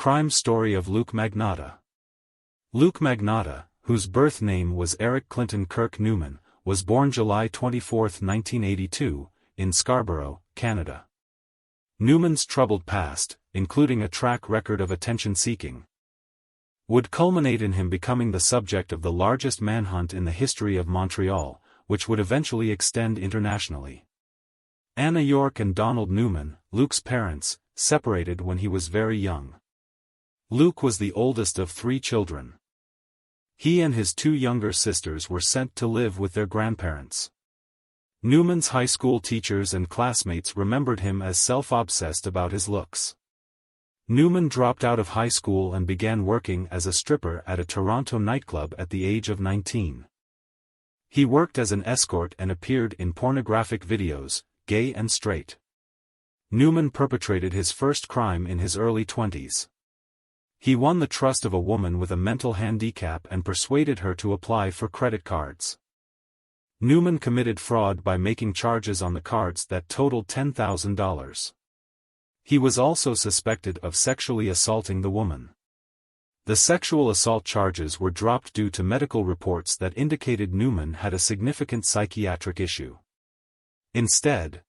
Crime story of Luke Magnotta. Luke Magnotta, whose birth name was Eric Clinton Kirk Newman, was born July 24, 1982, in Scarborough, Canada. Newman's troubled past, including a track record of attention-seeking, would culminate in him becoming the subject of the largest manhunt in the history of Montreal, which would eventually extend internationally. Anna York and Donald Newman, Luke's parents, separated when he was very young. Luke was the oldest of 3 children. He and his 2 younger sisters were sent to live with their grandparents. Newman's high school teachers and classmates remembered him as self-obsessed about his looks. Newman dropped out of high school and began working as a stripper at a Toronto nightclub at the age of 19. He worked as an escort and appeared in pornographic videos, gay and straight. Newman perpetrated his first crime in his early 20s. He won the trust of a woman with a mental handicap and persuaded her to apply for credit cards. Newman committed fraud by making charges on the cards that totaled $10,000. He was also suspected of sexually assaulting the woman. The sexual assault charges were dropped due to medical reports that indicated Newman had a significant psychiatric issue. Instead,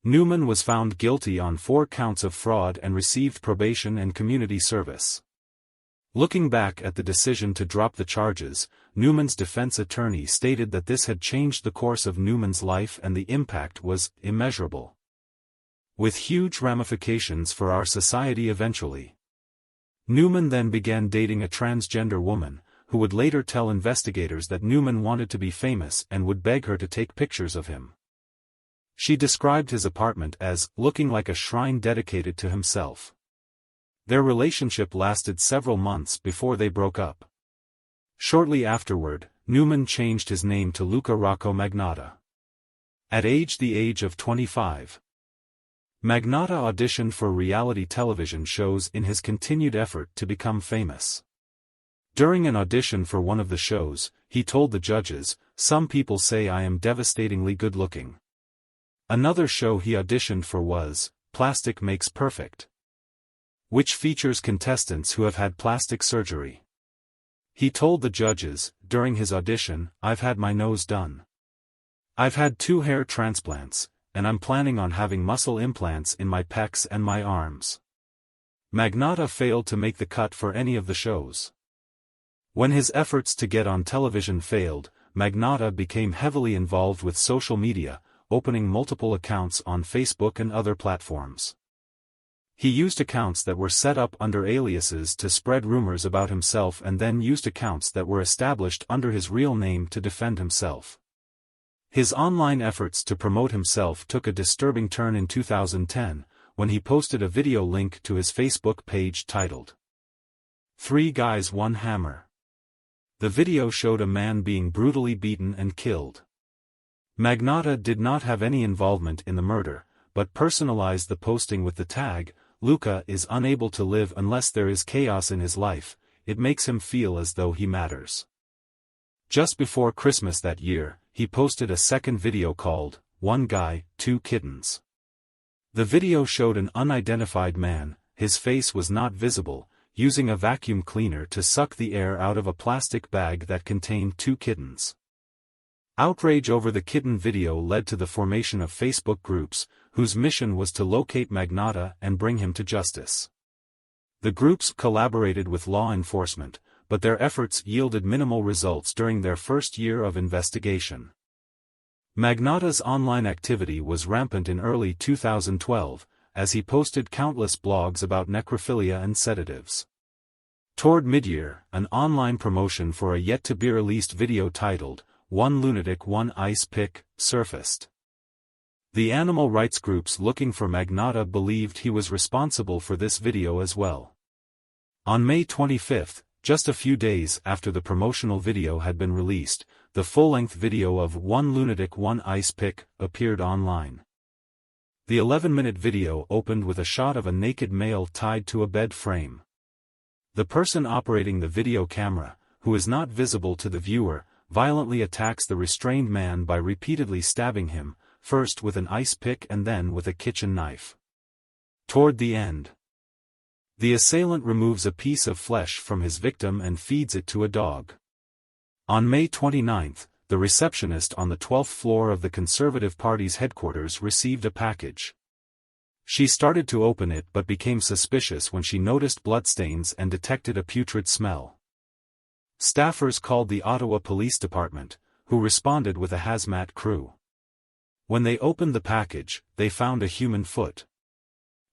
Newman was found guilty on 4 counts of fraud and received probation and community service. Looking back at the decision to drop the charges, Newman's defense attorney stated that this had changed the course of Newman's life and the impact was immeasurable, with huge ramifications for our society eventually. Newman then began dating a transgender woman, who would later tell investigators that Newman wanted to be famous and would beg her to take pictures of him. She described his apartment as looking like a shrine dedicated to himself. Their relationship lasted several months before they broke up. Shortly afterward, Newman changed his name to Luca Rocco Magnotta. At the age of 25, Magnotta auditioned for reality television shows in his continued effort to become famous. During an audition for one of the shows, he told the judges, "Some people say I am devastatingly good-looking." Another show he auditioned for was Plastic Makes Perfect, which features contestants who have had plastic surgery. He told the judges, during his audition, "I've had my nose done. I've had 2 hair transplants, and I'm planning on having muscle implants in my pecs and my arms." Magnotta failed to make the cut for any of the shows. When his efforts to get on television failed, Magnotta became heavily involved with social media, opening multiple accounts on Facebook and other platforms. He used accounts that were set up under aliases to spread rumors about himself and then used accounts that were established under his real name to defend himself. His online efforts to promote himself took a disturbing turn in 2010, when he posted a video link to his Facebook page titled, "3 Guys 1 Hammer." The video showed a man being brutally beaten and killed. Magnotta did not have any involvement in the murder, but personalized the posting with the tag, "Luca is unable to live unless there is chaos in his life, it makes him feel as though he matters." Just before Christmas that year, he posted a second video called, "1 Guy, 2 Kittens." The video showed an unidentified man, his face was not visible, using a vacuum cleaner to suck the air out of a plastic bag that contained 2 kittens. Outrage over the kitten video led to the formation of Facebook groups, whose mission was to locate Magnotta and bring him to justice. The groups collaborated with law enforcement, but their efforts yielded minimal results during their first year of investigation. Magnotta's online activity was rampant in early 2012, as he posted countless blogs about necrophilia and sedatives. Toward mid-year, an online promotion for a yet-to-be-released video titled, "1 Lunatic 1 Ice Pick," surfaced. The animal rights groups looking for Magnotta believed he was responsible for this video as well. On May 25, just a few days after the promotional video had been released, the full-length video of 1 Lunatic 1 Ice Pick appeared online. The 11-minute video opened with a shot of a naked male tied to a bed frame. The person operating the video camera, who is not visible to the viewer, violently attacks the restrained man by repeatedly stabbing him, first with an ice pick and then with a kitchen knife. Toward the end, The assailant removes a piece of flesh from his victim and feeds it to a dog. On May 29, the receptionist on the 12th floor of the Conservative Party's headquarters received a package. She started to open it but became suspicious when she noticed bloodstains and detected a putrid smell. Staffers called the Ottawa Police Department, who responded with a hazmat crew. When they opened the package, they found a human foot.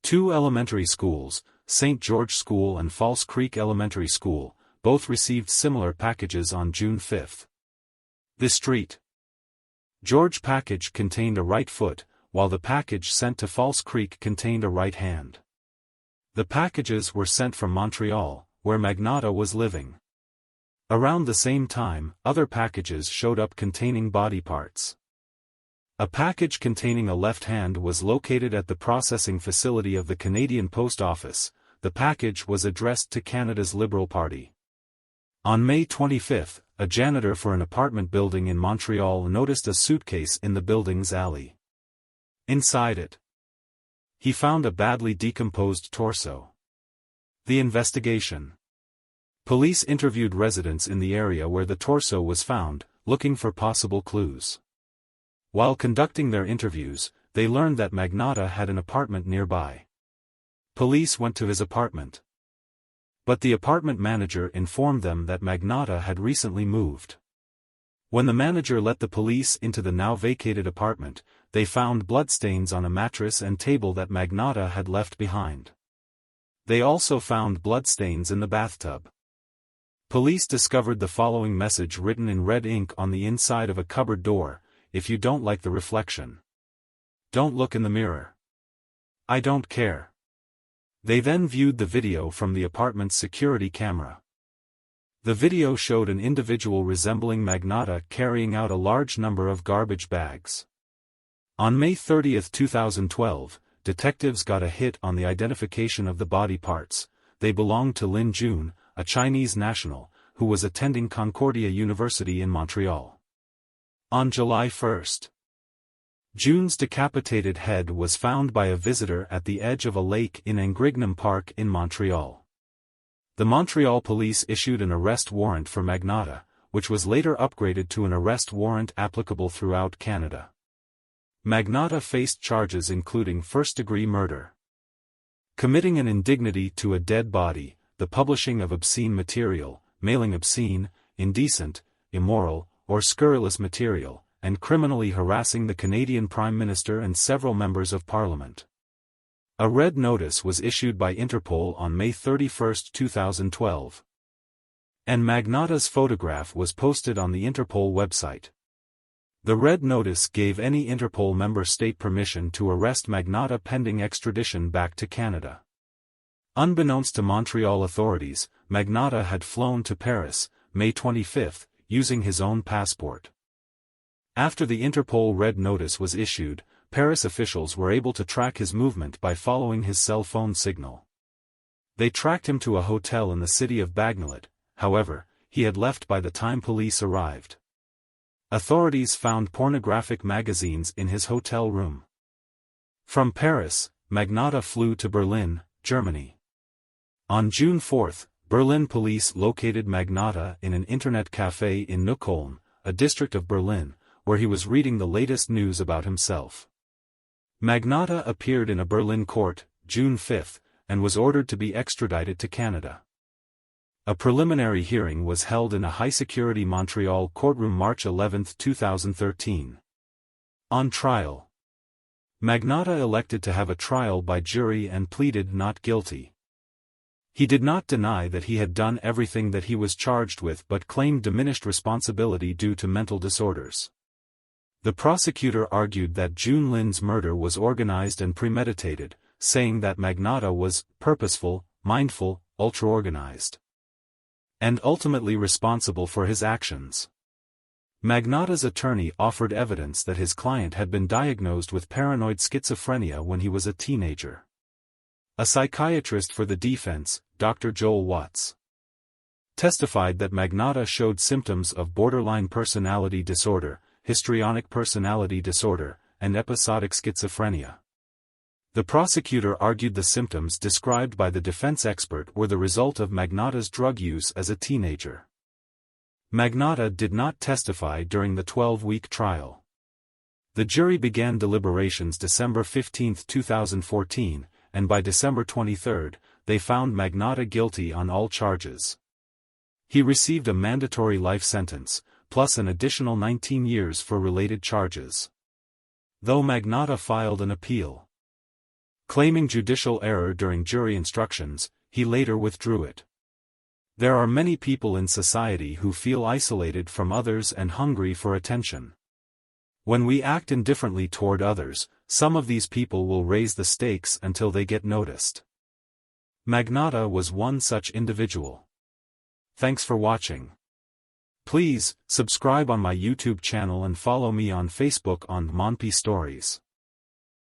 2 elementary schools, St. George School and False Creek Elementary School, both received similar packages on June 5. The St. George package contained a right foot, while the package sent to False Creek contained a right hand. The packages were sent from Montreal, where Magnotta was living. Around the same time, other packages showed up containing body parts. A package containing a left hand was located at the processing facility of the Canadian Post Office. The package was addressed to Canada's Liberal Party. On May 25, a janitor for an apartment building in Montreal noticed a suitcase in the building's alley. Inside it, he found a badly decomposed torso. The investigation. Police interviewed residents in the area where the torso was found, looking for possible clues. While conducting their interviews, they learned that Magnotta had an apartment nearby. Police went to his apartment. But the apartment manager informed them that Magnotta had recently moved. When the manager let the police into the now vacated apartment, they found bloodstains on a mattress and table that Magnotta had left behind. They also found bloodstains in the bathtub. Police discovered the following message written in red ink on the inside of a cupboard door: "If you don't like the reflection, don't look in the mirror. I don't care." They then viewed the video from the apartment's security camera. The video showed an individual resembling Magnotta carrying out a large number of garbage bags. On May 30, 2012, detectives got a hit on the identification of the body parts. They belonged to Lin Jun, a Chinese national, who was attending Concordia University in Montreal. On July 1, Jun's decapitated head was found by a visitor at the edge of a lake in Angrignum Park in Montreal. The Montreal police issued an arrest warrant for Magnotta, which was later upgraded to an arrest warrant applicable throughout Canada. Magnotta faced charges including first-degree murder, committing an indignity to a dead body, the publishing of obscene material, mailing obscene, indecent, immoral, or scurrilous material, and criminally harassing the Canadian Prime Minister and several members of Parliament. A red notice was issued by Interpol on May 31, 2012. And Magnotta's photograph was posted on the Interpol website. The red notice gave any Interpol member state permission to arrest Magnotta pending extradition back to Canada. Unbeknownst to Montreal authorities, Magnotta had flown to Paris, May 25, using his own passport. After the Interpol red notice was issued, Paris officials were able to track his movement by following his cell phone signal. They tracked him to a hotel in the city of Bagnolet. However, he had left by the time police arrived. Authorities found pornographic magazines in his hotel room. From Paris, Magnotta flew to Berlin, Germany. On June 4, Berlin police located Magnotta in an internet cafe in Neukölln, a district of Berlin, where he was reading the latest news about himself. Magnotta appeared in a Berlin court, June 5, and was ordered to be extradited to Canada. A preliminary hearing was held in a high-security Montreal courtroom March 11, 2013. On trial, Magnotta elected to have a trial by jury and pleaded not guilty. He did not deny that he had done everything that he was charged with but claimed diminished responsibility due to mental disorders. The prosecutor argued that Jun Lin's murder was organized and premeditated, saying that Magnotta was purposeful, mindful, ultra-organized, and ultimately responsible for his actions. Magnotta's attorney offered evidence that his client had been diagnosed with paranoid schizophrenia when he was a teenager. A psychiatrist for the defense, Dr. Joel Watts, testified that Magnotta showed symptoms of borderline personality disorder, histrionic personality disorder, and episodic schizophrenia. The prosecutor argued the symptoms described by the defense expert were the result of Magnotta's drug use as a teenager. Magnotta did not testify during the 12-week trial. The jury began deliberations December 15, 2014, and by December 23, they found Magnotta guilty on all charges. He received a mandatory life sentence, plus an additional 19 years for related charges. Though Magnotta filed an appeal, claiming judicial error during jury instructions, he later withdrew it. There are many people in society who feel isolated from others and hungry for attention. When we act indifferently toward others, some of these people will raise the stakes until they get noticed. Magnotta was one such individual. Thanks for watching. Please, subscribe on my YouTube channel and follow me on Facebook on Monpi Stories.